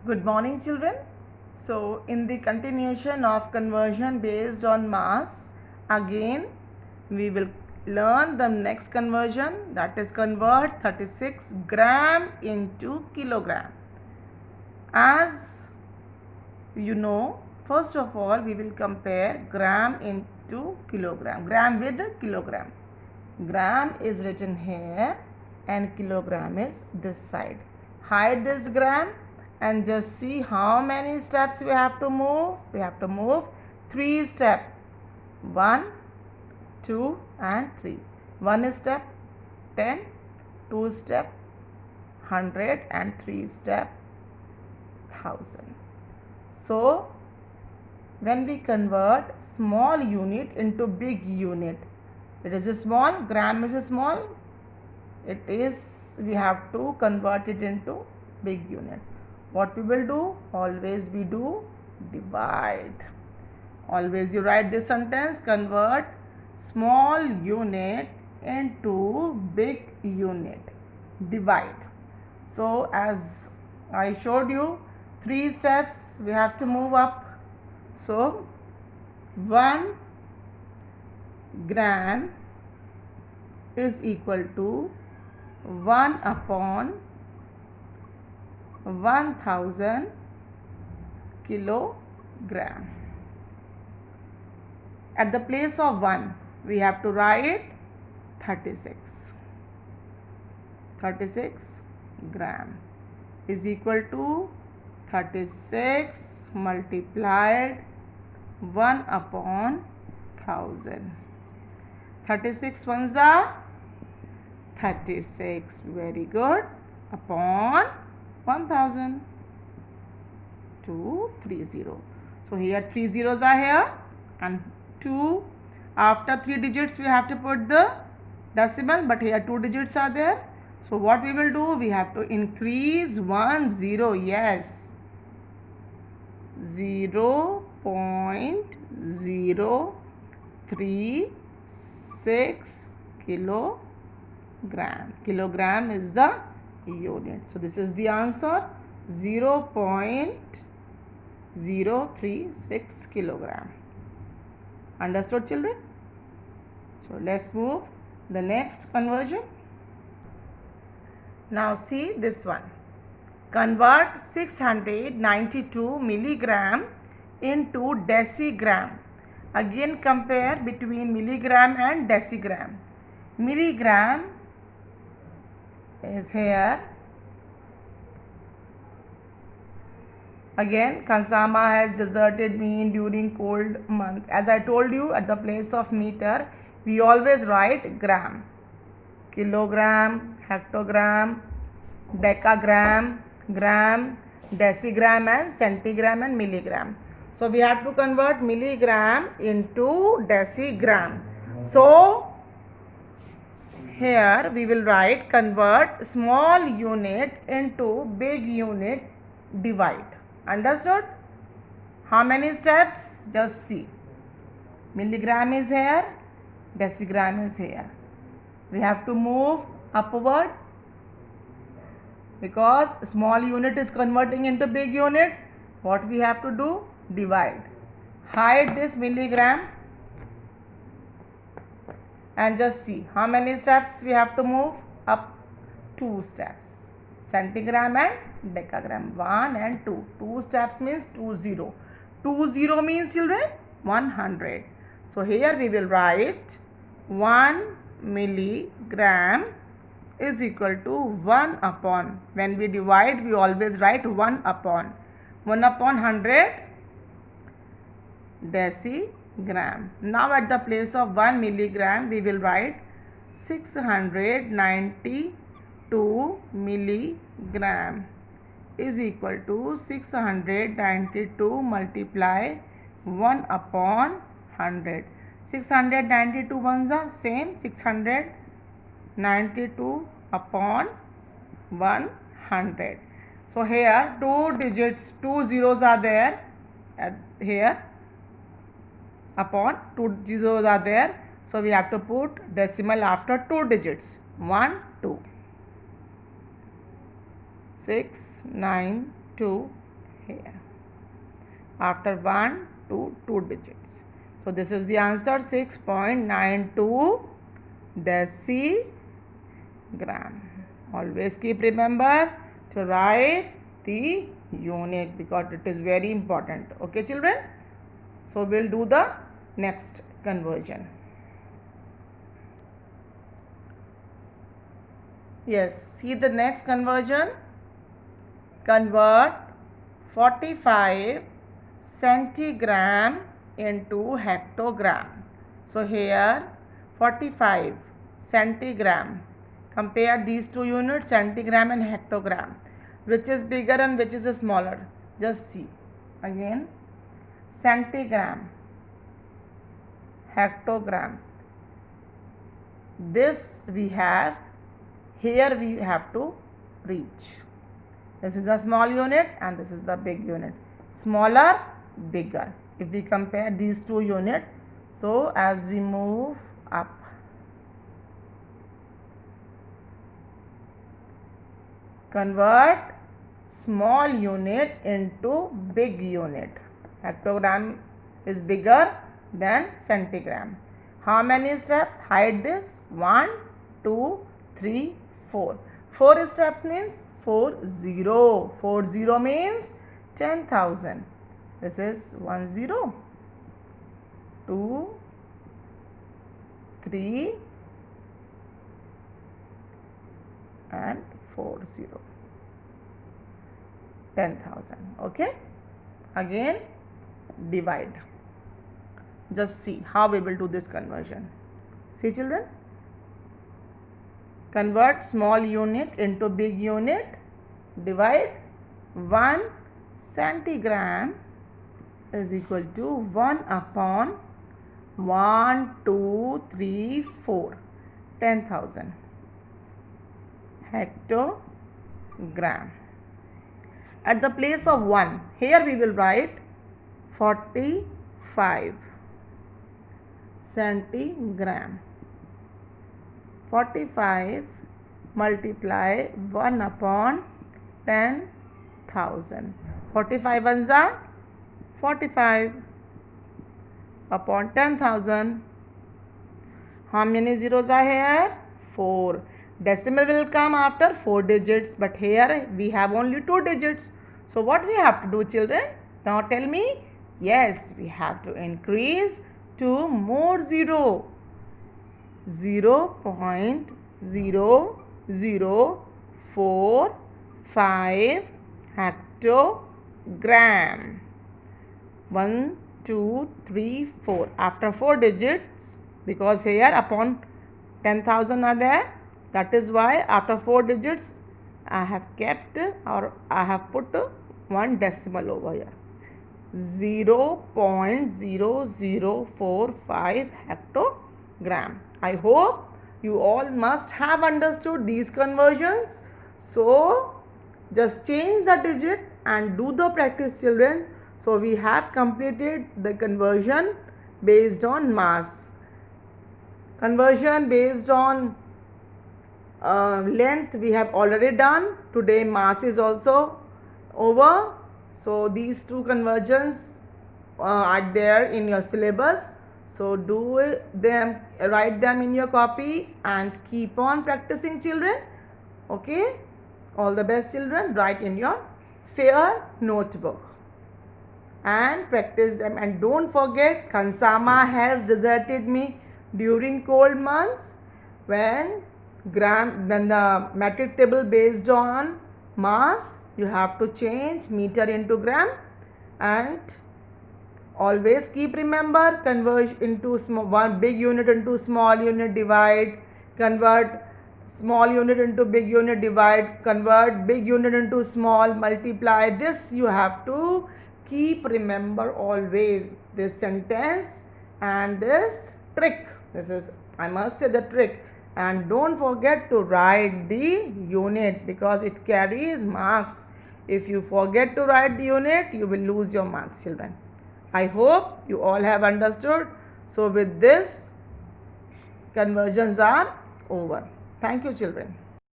Good morning, children. So, in the continuation of conversion based on mass, again we will learn the next conversion, that is convert 36 gram into kilogram. As you know, first of all we will compare gram into kilogram, gram with kilogram. Gram is written here and kilogram is this side. Hide this gram and just see how many steps we have to move. We have to move 3 steps. 1, 2 and 3. 1 step 10, 2 step 100 and 3 step 1000. So when we convert small unit into big unit, it is a small, gram is a small, it is, we have to convert it into big unit. What we will do? Always we do divide. Always you write this sentence, convert small unit into big unit, divide. So as I showed you, 3 steps we have to move up. So 1 gram is equal to 1 upon 1000 kilogram. At the place of 1 we have to write 36. 36 gram is equal to 36 multiplied 1 upon 1000. 36 ones are 36. Very good. Upon 1000. 230. So here 3 zeros are here and 2. After 3 digits we have to put the decimal, but here 2 digits are there. So what we will do? We have to increase 1 0. Yes. 0.036 kilogram. Kilogram is the unit. So this is the answer, 0.036 kilogram. Understood, children? So let's move the next conversion. Now see this one. Convert 692 milligram into decigram. Again compare between milligram and decigram. Milligram is here. Again, Kansama has deserted me during cold month. As I told you, at the place of meter, we always write gram. Kilogram, hectogram, decagram, gram, decigram and centigram and milligram. So we have to convert milligram into decigram. So here we will write convert small unit into big unit, divide. Understood? How many steps? Just see. Milligram is here, decigram is here. We have to move upward because small unit is converting into big unit. What we have to do? Divide. Hide this milligram and just see how many steps we have to move up. 2 steps. Centigram and decagram, 1 and 2. 2 steps means 20. 20 means, children, 100. So here we will write 1 milligram is equal to 1 upon. When we divide, we always write 1 upon. 1 upon 100 decigram. Now at the place of 1 milligram, we will write 692 milligram is equal to 692 multiply 1 upon 100. 692 ones are same, 692 upon 100. So here 2 digits, 2 zeros are there here, upon 2 zeros are there. So we have to put decimal after 2 digits. 1, 2. 6, 9, 2 here after 1 to 2 digits. So this is the answer, 6.92 decigram. Always keep remember to write the unit because it is very important. Okay children, so we'll do the next conversion. Yes, see the next conversion. Convert 45 centigram into hectogram. So here 45 centigram. Compare these two units, centigram and hectogram. Which is bigger and which is smaller? Just see. Again, centigram, hectogram. This we have, here we have to reach. This is a small unit and this is the big unit. Smaller, bigger. If we compare these two units, so as we move up, convert small unit into big unit. Hectogram is bigger than centigram. How many steps? Hide this. 1, 2, 3, 4. 4 steps means 40. 40 means 10,000. This is 10, 2, 3 and 40. 10,000. Okay. Again divide. Just see how we will do this conversion. See children. Convert small unit into big unit. Divide 1 centigram is equal to 1 upon 1, 2, 3, 4. 10,000. Hectogram. At the place of 1, here we will write 45 centigram. 45 multiply 1 upon 10,000. 45 ones are 45 upon 10,000. How many zeros are here? 4. Decimal will come after 4 digits, but here we have only 2 digits. So what we have to do children? Now tell me. Yes, we have to increase 2 more 0. 0.0045 hectogram. 1, 2, 3, 4. After 4 digits, because here upon 10,000 are there, that is why after 4 digits I have kept or I have put 1 decimal over here. 0.0045 hectogram. I hope you all must have understood these conversions. So just change the digit and do the practice children. So we have completed the conversion based on mass. Conversion based on length we have already done. Today mass is also over. So these two conversions are there in your syllabus. So do them, write them in your copy and keep on practicing children. Okay. All the best children. Write in your fair notebook and practice them. And don't forget, Khansama has deserted me during cold months. When the metric table based on mass, you have to change meter into gram. And always keep remember, convert into one big unit into small unit, divide, convert small unit into big unit, divide, convert big unit into small, multiply. This you have to keep remember always, this sentence and this trick. This is, I must say, the trick. And don't forget to write the unit because it carries marks. If you forget to write the unit, you will lose your marks children. I hope you all have understood. So with this, conversions are over. Thank you children.